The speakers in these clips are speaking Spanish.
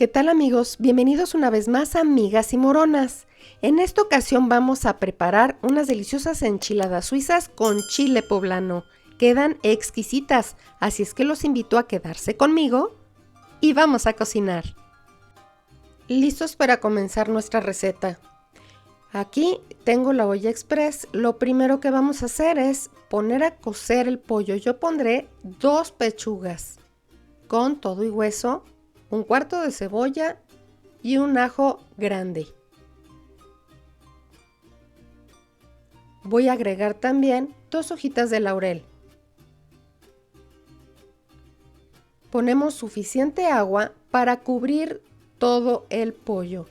¿Qué tal amigos? Bienvenidos una vez más a Migas y Moronas. En esta ocasión vamos a preparar unas deliciosas enchiladas suizas con chile poblano. Quedan exquisitas, así es que los invito a quedarse conmigo y vamos a cocinar. Listos para comenzar nuestra receta. Aquí tengo la olla express. Lo primero que vamos a hacer es poner a cocer el pollo. Yo pondré 2 pechugas con todo y hueso, 1/4 de cebolla y un ajo grande. Voy a agregar también 2 hojitas de laurel. Ponemos suficiente agua para cubrir todo el pollo.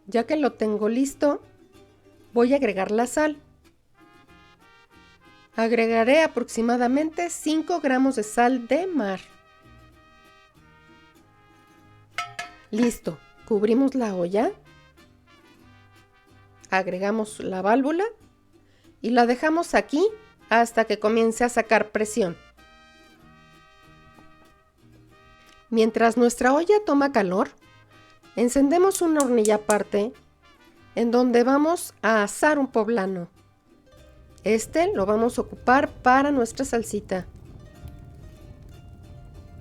Ya que lo tengo listo, voy a agregar la sal. Agregaré aproximadamente 5 gramos de sal de mar. Listo, cubrimos la olla. Agregamos la válvula y la dejamos aquí hasta que comience a sacar presión. Mientras nuestra olla toma calor, encendemos una hornilla aparte en donde vamos a asar un poblano. Este lo vamos a ocupar para nuestra salsita.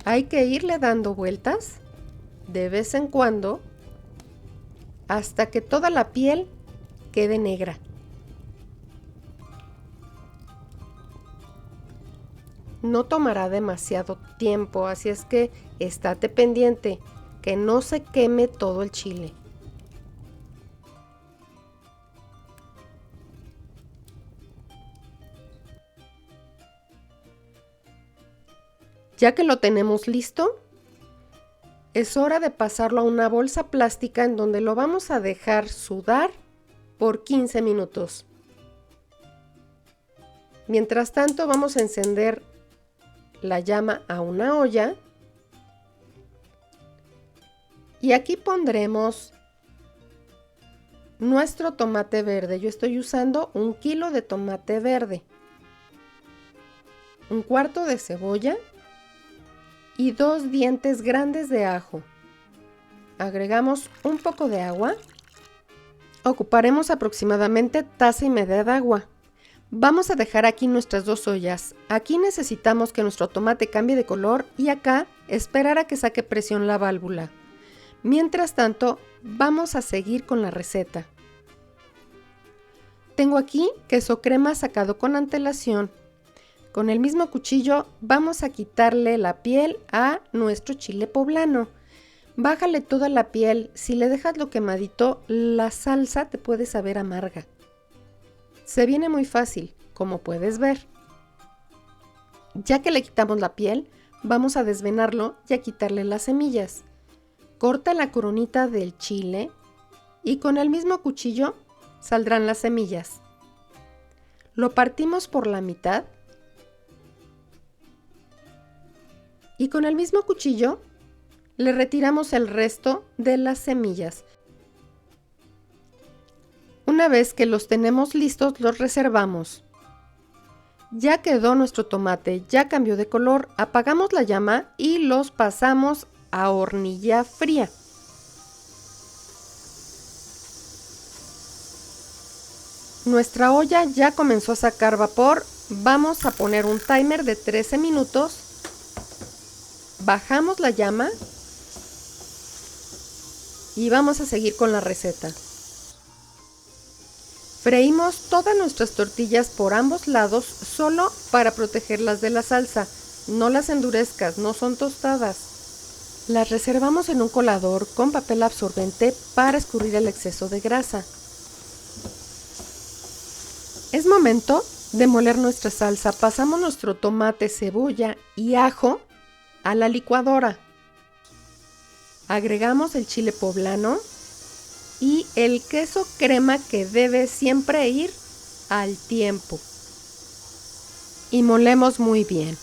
Hay que irle dando vueltas de vez en cuando hasta que toda la piel quede negra. No tomará demasiado tiempo, así es que estate pendiente que no se queme todo el chile. Ya que lo tenemos listo, es hora de pasarlo a una bolsa plástica en donde lo vamos a dejar sudar por 15 minutos. Mientras tanto, vamos a encender la llama a una olla y aquí pondremos nuestro tomate verde. Yo estoy usando 1 kilo de tomate verde, 1/4 de cebolla y 2 dientes grandes de ajo. Agregamos un poco de agua. Ocuparemos aproximadamente 1,5 tazas de agua. Vamos a dejar aquí nuestras 2 ollas. Aquí necesitamos que nuestro tomate cambie de color y acá esperar a que saque presión la válvula. Mientras tanto, vamos a seguir con la receta. Tengo aquí queso crema sacado con antelación. Con el mismo cuchillo vamos a quitarle la piel a nuestro chile poblano. Bájale toda la piel. Si le dejas lo quemadito, la salsa te puede saber amarga. Se viene muy fácil, como puedes ver. Ya que le quitamos la piel, vamos a desvenarlo y a quitarle las semillas. Corta la coronita del chile y con el mismo cuchillo saldrán las semillas. Lo partimos por la mitad y con el mismo cuchillo le retiramos el resto de las semillas. Una vez que los tenemos listos, los reservamos. Ya quedó nuestro tomate, ya cambió de color, apagamos la llama y los pasamos a hornilla fría. Nuestra olla ya comenzó a sacar vapor. Vamos a poner un timer de 13 minutos. Bajamos la llama y vamos a seguir con la receta. Freímos todas nuestras tortillas por ambos lados solo para protegerlas de la salsa. No las endurezcas, no son tostadas. Las reservamos en un colador con papel absorbente para escurrir el exceso de grasa. Es momento de moler nuestra salsa. Pasamos nuestro tomate, cebolla y ajo a la licuadora. Agregamos el chile poblano y el queso crema que debe siempre ir al tiempo. Y molemos muy bien.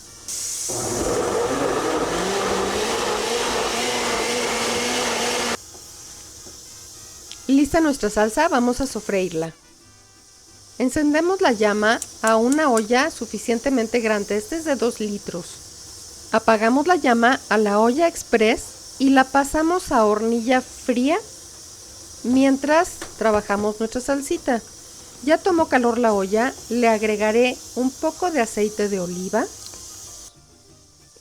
Lista nuestra salsa, vamos a sofreírla. Encendemos la llama a una olla suficientemente grande, este es de 2 litros. Apagamos la llama a la olla express y la pasamos a hornilla fría mientras trabajamos nuestra salsita. Ya tomó calor la olla, le agregaré un poco de aceite de oliva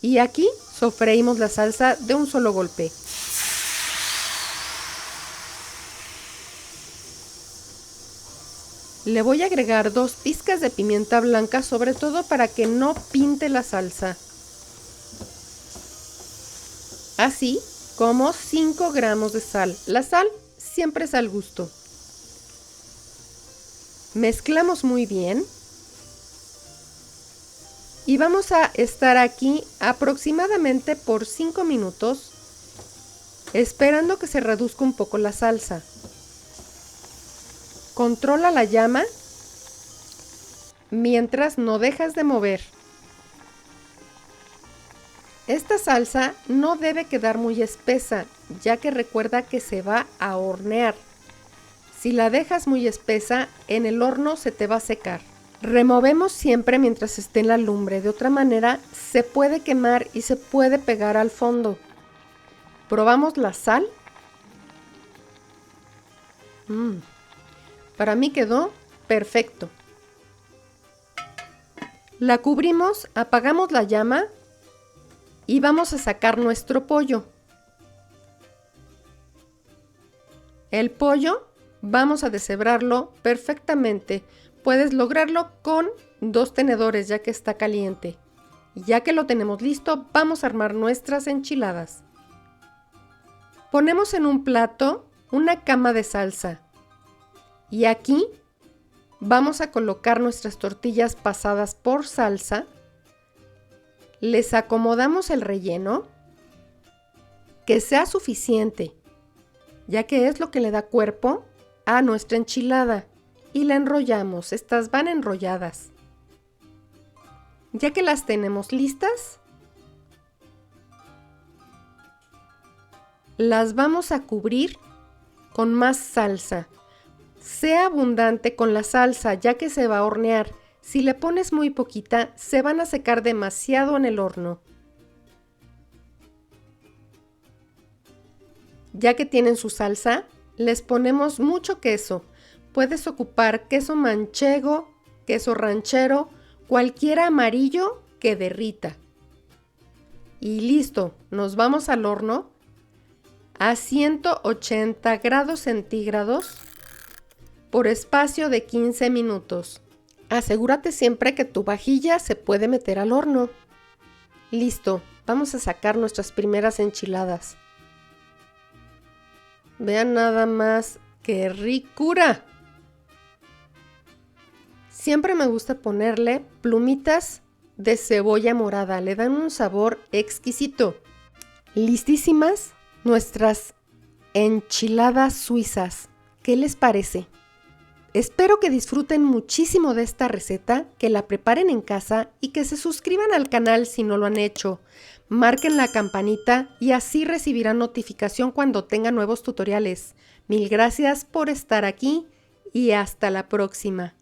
y aquí sofreímos la salsa de un solo golpe. Le voy a agregar 2 pizcas de pimienta blanca, sobre todo para que no pinte la salsa. Así como 5 gramos de sal. La sal siempre es al gusto. Mezclamos muy bien. Y vamos a estar aquí aproximadamente por 5 minutos, esperando que se reduzca un poco la salsa. Controla la llama mientras no dejas de mover. Esta salsa no debe quedar muy espesa, ya que recuerda que se va a hornear. Si la dejas muy espesa, en el horno se te va a secar. Removemos siempre mientras esté en la lumbre, de otra manera se puede quemar y se puede pegar al fondo. ¿Probamos la sal? Para mí quedó perfecto. La cubrimos, apagamos la llama y vamos a sacar nuestro pollo. El pollo vamos a deshebrarlo perfectamente. Puedes lograrlo con 2 tenedores ya que está caliente. Ya que lo tenemos listo, vamos a armar nuestras enchiladas. Ponemos en un plato una cama de salsa. Y aquí vamos a colocar nuestras tortillas pasadas por salsa. Les acomodamos el relleno, que sea suficiente, ya que es lo que le da cuerpo a nuestra enchilada. Y la enrollamos, estas van enrolladas. Ya que las tenemos listas, las vamos a cubrir con más salsa. Sea abundante con la salsa, ya que se va a hornear. Si le pones muy poquita, se van a secar demasiado en el horno. Ya que tienen su salsa, les ponemos mucho queso. Puedes ocupar queso manchego, queso ranchero, cualquiera amarillo que derrita. Y listo, nos vamos al horno a 180 grados centígrados por espacio de 15 minutos. Asegúrate siempre que tu vajilla se puede meter al horno. Listo, vamos a sacar nuestras primeras enchiladas. Vean nada más qué ricura. Siempre me gusta ponerle plumitas de cebolla morada, le dan un sabor exquisito. Listísimas nuestras enchiladas suizas. ¿Qué les parece? Espero que disfruten muchísimo de esta receta, que la preparen en casa y que se suscriban al canal si no lo han hecho. Marquen la campanita y así recibirán notificación cuando tenga nuevos tutoriales. Mil gracias por estar aquí y hasta la próxima.